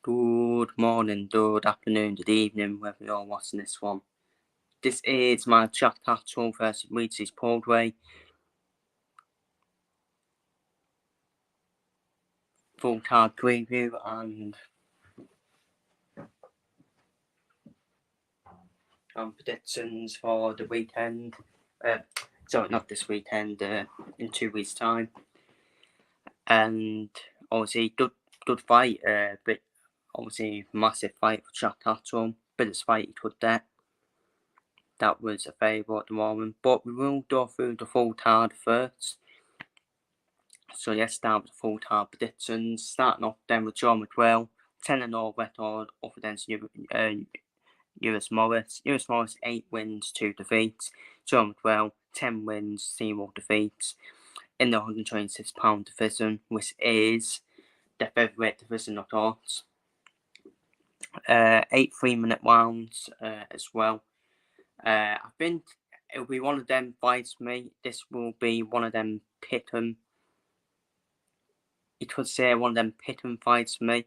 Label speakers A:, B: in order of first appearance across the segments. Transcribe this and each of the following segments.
A: Good morning, good afternoon, good evening, wherever you're watching this one. This is my Catterall versus Regis Prograis full card preview and predictions for the weekend. Sorry, not this weekend, in 2 weeks' time. And obviously, good fight, but obviously, massive fight for Catterall. Biggest fight he could get. That was a favourite at the moment, but we will go through the full card first. So let's start with the full card predictions. Starting off then with John McWell, 10-0 record up against Lewis Morris. Lewis Morris 8 wins, 2 defeats. John McWell 10 wins, 0 defeats in the 126-pound division, which is the featherweight division of course. 8 3-minute rounds as well. I think it'll be one of them fights for me. This will be one of them pick 'em. You could say one of them pit 'em fights for me.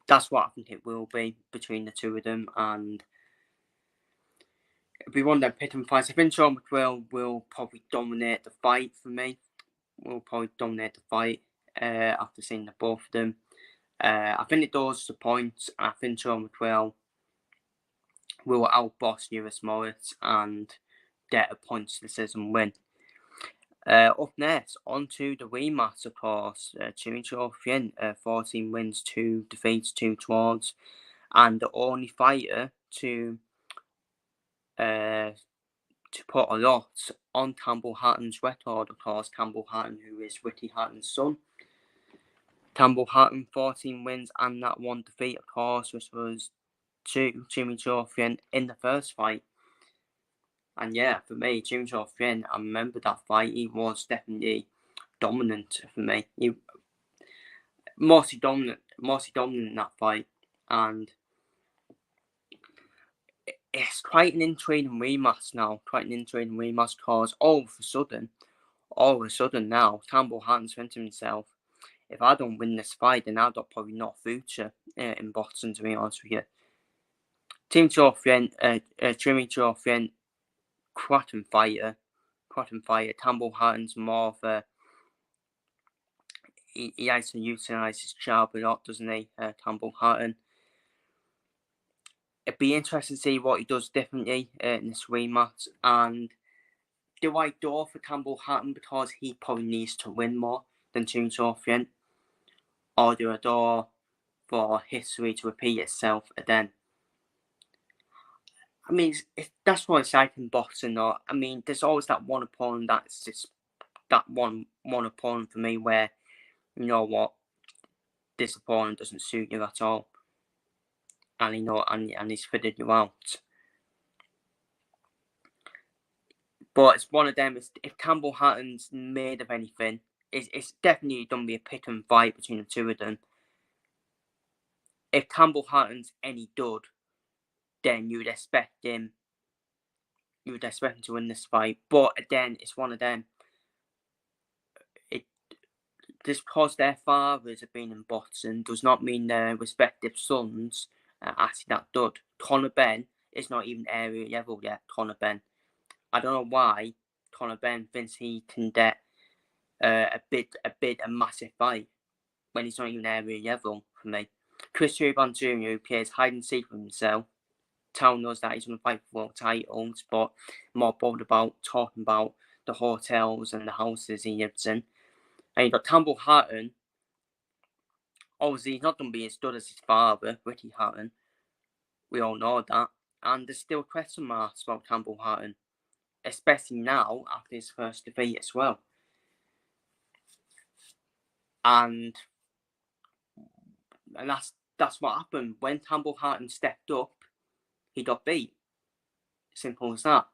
A: That's what I think it will be between the two of them, and it'll be one of them pit 'em fights. I think Sean McWell will probably dominate the fight for me. After seeing the both of them. I think it does the points. I think Sean McWell will outboss Lewis Morris and get a points decision win. Up next, on to the rematch, of course. Jimmy Fien, 14 wins, 2 defeats, 2 draws, and the only fighter to put a lot on Campbell Hatton's record, of course. Campbell Hatton, who is Ricky Hatton's son. Campbell Hatton, 14 wins and that 1 defeat, of course, which was to Jimmy Fien in the first fight. And yeah, for me, Jimmy Fien, I remember that fight. He was definitely dominant for me. He mostly dominant in that fight, and it's quite an intriguing rematch now. Because all of a sudden now, Campbell Hatton's thinking to himself, if I don't win this fight, then I've got probably no future in boxing, to be honest with you. Jimmy Fien, cracking fighter. Campbell Hatton's more of a he likes to utilise his jab a lot, doesn't he, Campbell Hatton? It'd be interesting to see what he does differently in this rematch. And do I go for Campbell Hatton because he probably needs to win more than Jimmy Fien? Or do I go for history to repeat itself again? I mean, that's what it's like in boxing. Or I mean, there's always that one opponent that's just that one opponent for me where, you know what, this opponent doesn't suit you at all, and and he's fitted you out. But it's one of them. If Campbell Hatton's made of anything, it's definitely going to be a pick and fight between the two of them. If Campbell Hatton's any dud, then you'd expect him to win this fight. But again, it's one of them. Just because their fathers have been in boxing does not mean their respective sons are actually that dud. Conor Benn is not even area level yet. Conor Benn. I don't know why Conor Benn thinks he can get a massive fight when he's not even area level for me. Chris Eubank Jr., who plays hide and seek with himself, telling us that he's going to fight for world titles, but more bothered about talking about the hotels and the houses he lives in. And you've got Campbell Hatton. Obviously, he's not going to be as good as his father, Ricky Hatton. We all know that. And there's still question marks about Campbell Hatton, especially now after his first defeat as well. And that's what happened. When Campbell Hatton stepped up, he got beat. Simple as that.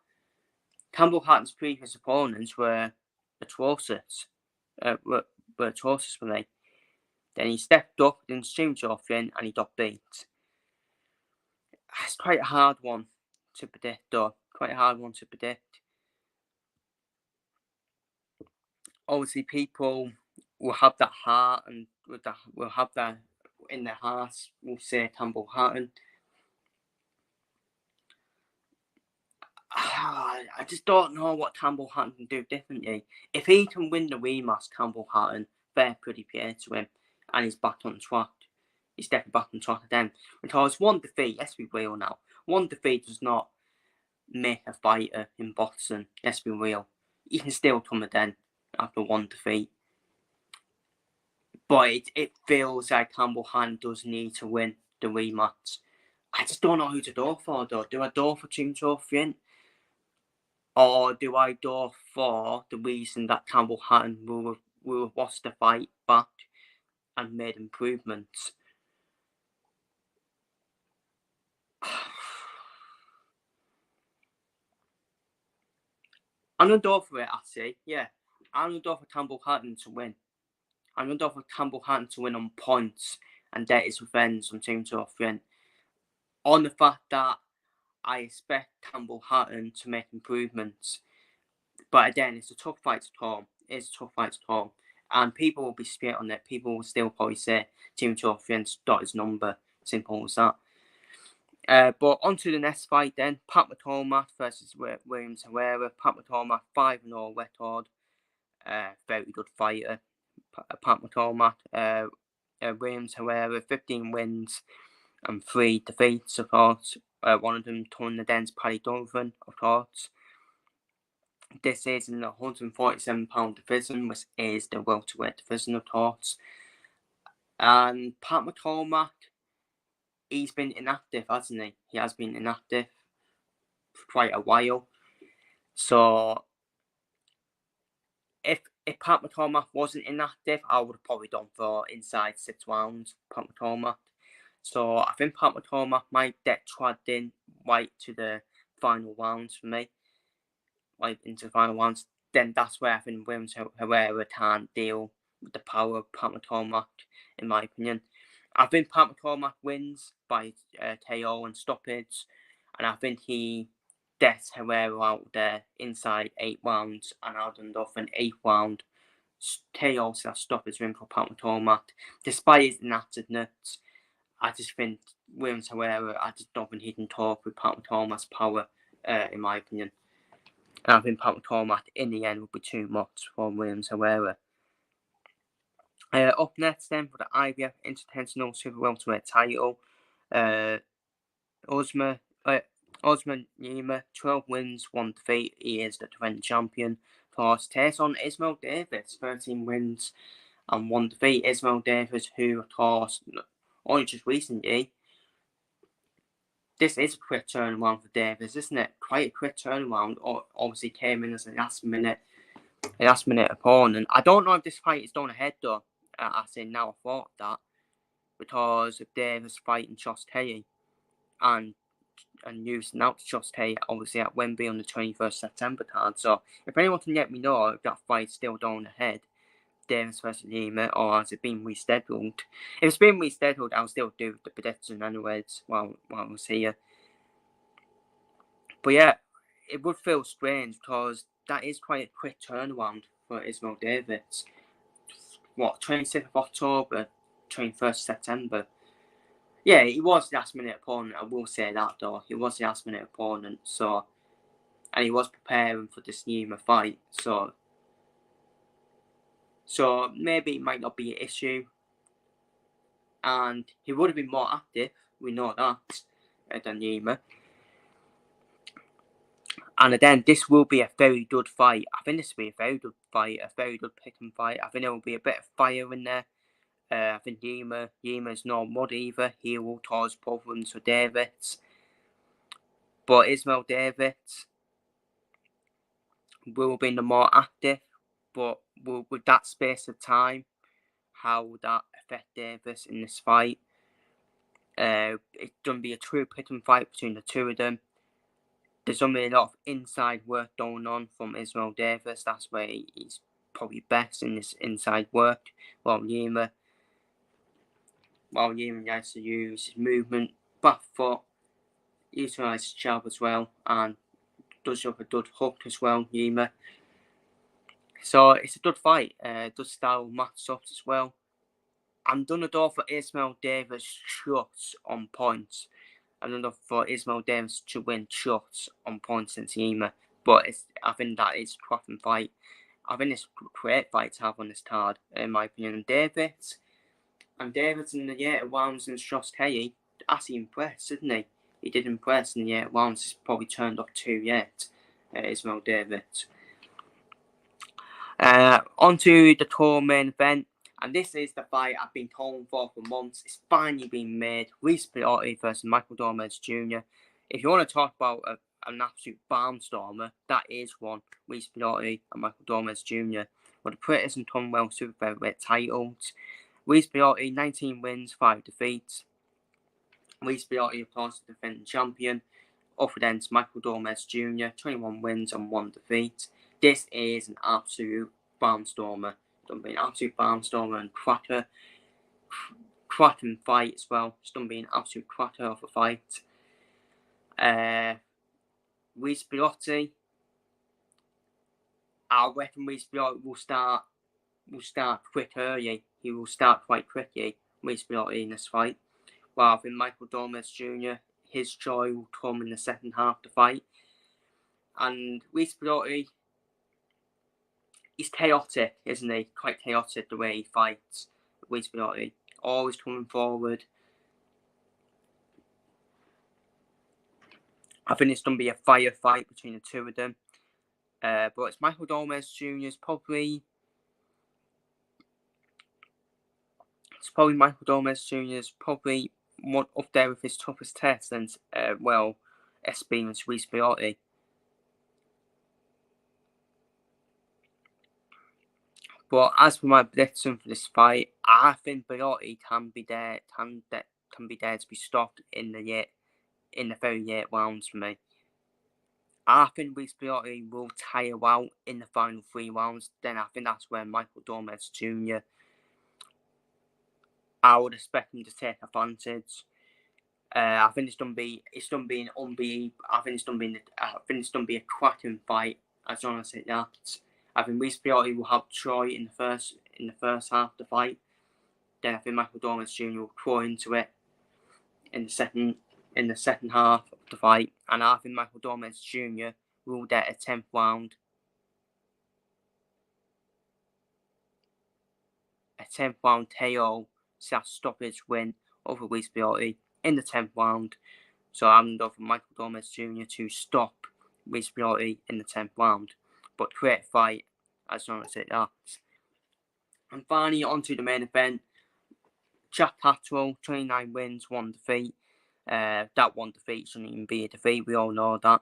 A: Campbell Hatton's previous opponents were atrocious. Were atrocious for me. Then he stepped up against James Fien and he got beat. It's quite a hard one to predict, though. Obviously, people will have that heart, and will have that in their hearts. We'll say Campbell Hatton. I just don't know what Campbell Hatton can do differently. If he can win the rematch, Campbell Hatton, fair pretty fair to him, and he's back on track. He's definitely back on track again. Because one defeat, let's be real now, one defeat does not make a fighter in boxing. Let's be real. You can still come again after one defeat. But it feels like Campbell Hatton does need to win the rematch. I just don't know who to go for, though. Do I go for Ching Cho Fien? Or do I go for the reason that Campbell Hatton will have lost the fight back and made improvements? I'm going to go for it, I say. Yeah. I'm going to go for Campbell Hatton to win. I'm going to go for Campbell Hatton to win on points and get his revenge on Ching Cho Fien. On the fact that I expect Campbell Hatton to make improvements. But again, it's a tough fight to call. It's a tough fight to call. And people will be straight on it. People will still probably say Tim Chofian's got his number. Simple as that. But on to the next fight then. Pat McCormack versus Williams Herrera. Pat McCormack 5-0 record. Very good fighter. Pat McCormack. Williams Herrera 15 wins and 3 defeats, of course. One of them turning against Paddy Donovan, of course. This is in the 147-pound division, which is the welterweight division, of course. And Pat McCormack, he's been inactive, hasn't he? He has been inactive for quite a while. So, if Pat McCormack wasn't inactive, I would have probably done for inside 6 rounds, Pat McCormack. So, I think Pat McCormack might get dragged in right to the final rounds for me. Right into the final rounds. Then that's where I think Williams Herrera can't deal with the power of Pat McCormack, in my opinion. I think Pat McCormack wins by KO and stoppage, and I think he gets Herrera out there inside 8 rounds, and I'll end off an 8th round KO / stoppage win for Pat McCormack. Despite his inactiveness, I just think Williams Herrera, I just don't think he can talk with Pat McCormack's power, in my opinion. And I think Pat McCormack in the end will be too much for Williams Herrera. Up next then for the IBF Intercontinental Super Welterweight title, Usman Yima, 12 wins, 1 defeat. He is the defending champion. For takes on Ismail Davis, 13 wins and 1 defeat. Ismail Davis, who of course only just recently. This is a quick turnaround for Davis, isn't it? Quite a quick turnaround. Obviously came in as a last minute opponent. I don't know if this fight is going ahead though. I say now I thought that because of Davis fighting Josh Taylor and using out Josh Taylor obviously at Wembley on the 21st September card. So if anyone can let me know if that fight's still going ahead, Davis versus Yima, or has it been rescheduled? If it's been rescheduled, I'll still do the prediction anyways while I was here. But yeah, it would feel strange because that is quite a quick turnaround for Ismail Davis. 26th of October, 21st September. Yeah, he was the last minute opponent, I will say that though. He was the last minute opponent, so, and he was preparing for this Yima fight, so maybe it might not be an issue. And he would have been more active, we know that, than Yima. And again, this will be a very good fight. I think this will be a very good fight, a very good picking fight. I think there will be a bit of fire in there. I think Yima's not mud either. He will cause problems for Davis. But Ismail Davis will be the more active. But with that space of time, how would that affect Davis in this fight? It's going to be a true picking fight between the two of them. There's going to be a lot of inside work going on from Ismail Davis. That's where he's probably best in this inside work. While Yima has to use his movement, back foot, utilise his jab as well, and does have a good hook as well, Yima. So it's a good fight. Good style matchups as well. I'm done a door for Ismail Davis shots on points. I'm done for Ismail Davis to win shots on points since Yima. But I think that is a cracking fight. I think it's a great fight to have on this card, in my opinion. And Davis in the 8 rounds and Shots Hey, actually impressed, didn't he? He did impress in the 8 rounds. He's probably turned up 2 yet, Ismail Davis. On to the tour main event. And this is the fight I've been calling for months. It's finally been made. Luis Pilotti versus Michael Gomez Jr. If you want to talk about an absolute barnstormer, that is one. Luis Pilotti and Michael Gomez Jr. For the British and Commonwealth Super Featherweight titles. Luis Pilotti, 19 wins, 5 defeats. Luis Pilotti, of course, the defending champion. Up against Michael Gomez Jr., 21 wins and 1 defeat. This is an absolute barnstormer. Done being an absolute barnstormer and cracking fight as well. It's done being an absolute cracker of a fight. Luis Pilotti, I reckon Luis Pilotti will start quick early. He will start quite quickly, Luis Pilotti, in this fight. Rather than Michael Gomez Jr., his joy will come in the second half of the fight. And Luis Pilotti, he's chaotic, isn't he? Quite chaotic the way he fights. Luis Pilotti, always coming forward. I think it's going to be a fire fight between the two of them. But it's Michael Gomez Jr.'s probably Michael Gomez Jr.'s probably one up there with his toughest test and experienced Luis Pilotti. But as for my prediction for this fight, I think Pilotti can be there to be stopped in the very 8 rounds for me. I think Luis Pilotti will tire out in the final 3 rounds. Then I think that's where Michael Gomez Jr. I would expect him to take advantage. I think it's gonna be an unbelievable. I think it's gonna be a cracking fight. As long as I say that, I think Luis Pilotti will have Troy in the first half of the fight. Then I think Michael Gomez Jr. will throw into it in the second half of the fight, and I think Michael Gomez Jr. will get a 10th round. A 10th round KO stoppage win over Luis Pilotti in the 10th round. So I'm going for Michael Gomez Jr. to stop Luis Pilotti in the 10th round. But great fight, as long as it lasts. And finally, on to the main event. Jack Catterall, 29 wins, 1 defeat. That 1 defeat shouldn't even be a defeat, we all know that.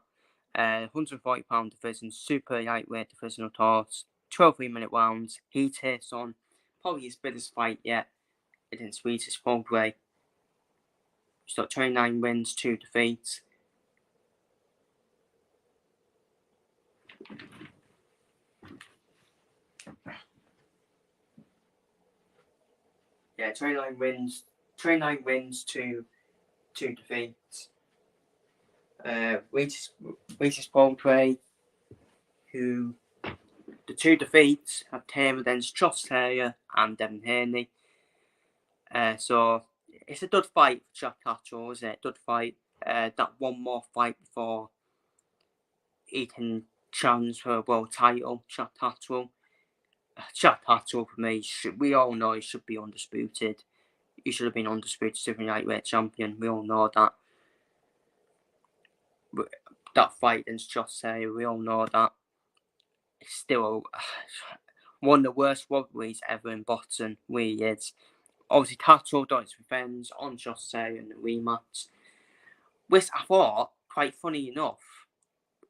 A: 140 pound division, super lightweight divisional toss, 12 3-minute rounds. He takes on probably his biggest fight yet against Regis Prograis. He's got 29 wins, 2 defeats. Yeah, 29 wins, 2 defeats. Regis Prograis, who the 2 defeats have came against Josh Taylor and Devin Haney. So it's a good fight for Jack Catterall, isn't it? Good fight. That one more fight before he can challenge for a world title. Jack Catterall for me, we all know he should be undisputed. He should have been undisputed super lightweight champion. We all know that. That fight against Josh Taylor, we all know that. It's still one of the worst rivalries ever in boxing. Really is. Obviously, Catterall got his revenge on Josh Taylor in the rematch, which I thought, quite funny enough,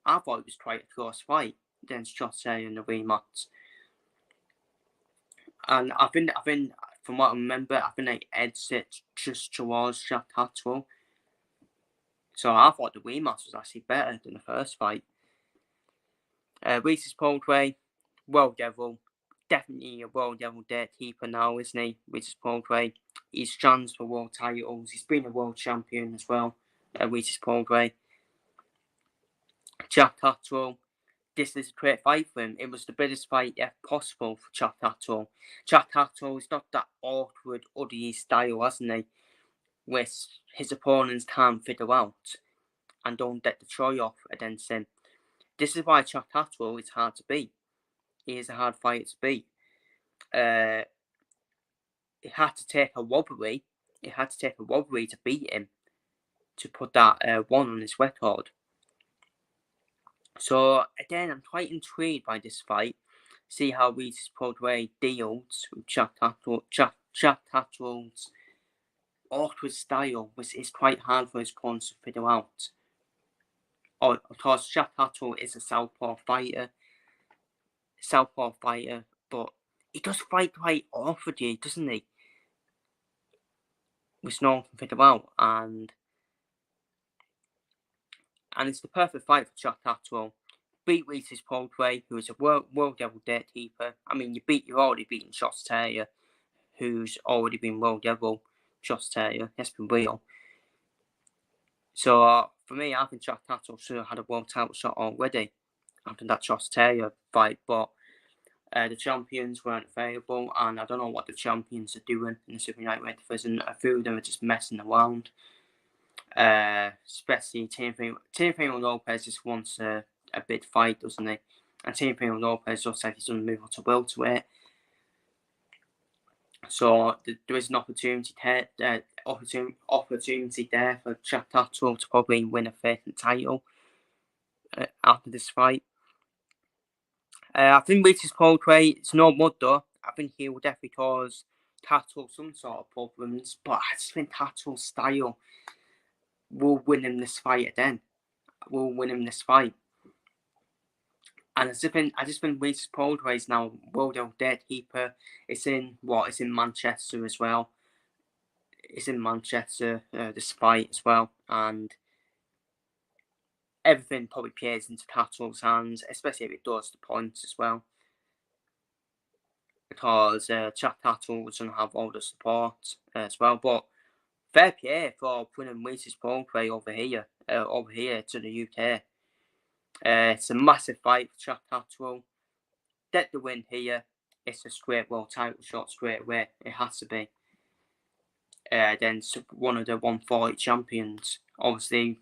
A: I thought it was quite a close fight against Josh Taylor in the rematch. And I think from what I remember, I think they edged it just towards Jack Catterall. So I thought the rematch was actually better than the first fight. Regis Prograis, World Devil. Definitely a World Devil gatekeeper now, isn't he? Regis Prograis. He's challenged for world titles. He's been a world champion as well. Regis Prograis. Jack Catterall. this is a great fight for him. It was the biggest fight yet possible for Catterall. Catterall is not that awkward, uddy style, hasn't he? Which his opponents can't figure out and don't get the try off against him. This is why Catterall is hard to beat. He is a hard fighter to beat. It had to take a robbery. It had to take a robbery to beat him, to put that one on his record. So again, I'm quite intrigued by this fight. See how Regis Prograis deals with Catterall's awkward style, which is quite hard for his opponents to figure out. Of course, Catterall is a southpaw fighter, but he does fight quite awkwardly, doesn't he? Which no one can figure out, and it's the perfect fight for Catterall. Beat Regis Prograis, who is a world level gatekeeper. I mean, you've already beaten Josh Taylor, who's already been world level. Josh Taylor, that's been real. So for me, I think Catterall should have had a world title shot already after that Josh Taylor fight, but the champions weren't available, and I don't know what the champions are doing in the super lightweight division. A few of them are just messing around. Especially Teofimo Lopez just wants a big fight, doesn't he? And Teofimo Lopez looks like he's going to move on to welterweight. So there is an opportunity there for Catterall to probably win a vacant title after this fight. I think Regis Prograis, it's no mud though. I think he will definitely cause Catterall some sort of problems, but I just think Catterall's style will win him this fight again. And I just think Regis Prograis is now world gatekeeper. It's in Manchester as well. It's in Manchester, this fight as well, and everything probably plays into Catterall's hands, especially if it does the points as well. Because Catterall was going to have all the support as well, but fair play for winning Regis Prograis over here to the UK. It's a massive fight for Catterall. Get the win here. It's a straight world title shot straight away. It has to be. Then one of the 140 champions. Obviously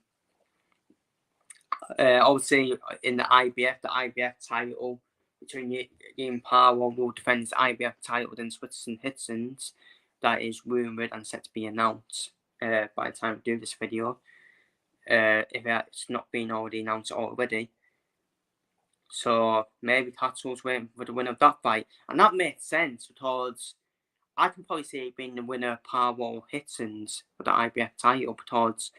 A: in the IBF title between Ian Powell will defend his IBF title against Switzerland Hitsons. That is rumoured and set to be announced by the time we do this video. If it's not been already announced already. So maybe Catterall's waiting for the winner of that fight. And that makes sense because I can probably see it being the winner of Powell Hitsons for the IBF title because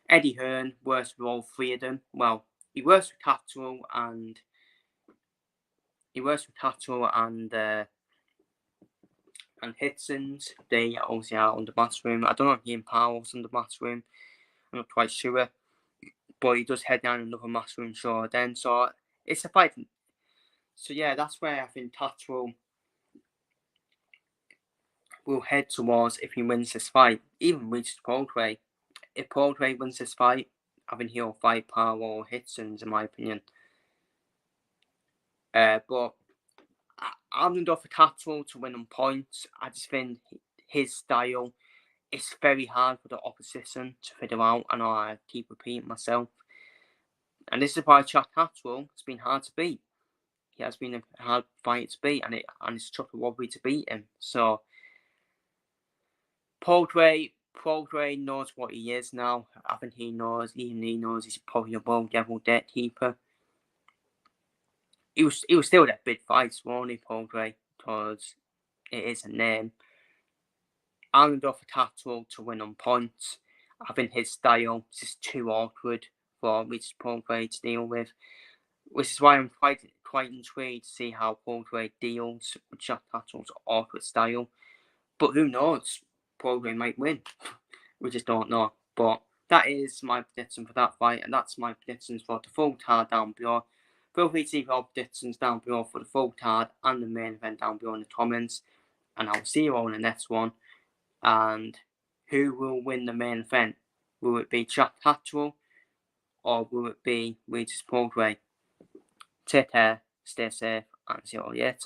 A: Eddie Hearn works with all three of them. Well, he works with Catterall and Hitsons. They obviously are on the matchroom. I don't know if Ian Powell's on the matchroom. I'm not quite sure. But he does head down another matchroom show then. So it's a fight. So yeah, that's where I think Catterall will head towards if he wins this fight. Even Regis Prograis. If Prograis wins this fight, I think he'll fight Powell or Hitsons in my opinion. But I'm going to go for Catterall to win on points. I just think his style is very hard for the opposition to figure out. I know I keep repeating myself. And this is why Catterall has been hard to beat. He has been a hard fight to beat, and it's tough a robbery to beat him. So Prograis knows what he is now. I think he knows he's probably a world level gatekeeper. He was still that big fights, won't he, Prograis? Because it is a name. I'm going to go for Catterall to win on points. I think his style is just too awkward for Regis Prograis to deal with, which is why I'm quite intrigued to see how Prograis deals with Catterall's awkward style. But who knows? Prograis might win. We just don't know. But that is my prediction for that fight, and that's my predictions for the full card down below. Feel free to leave your predictions down below for the full card and the main event down below in the comments. And I'll see you all in the next one. And who will win the main event? Will it be Catterall or will it be Regis Prograis? Take care, stay safe, and see you all later.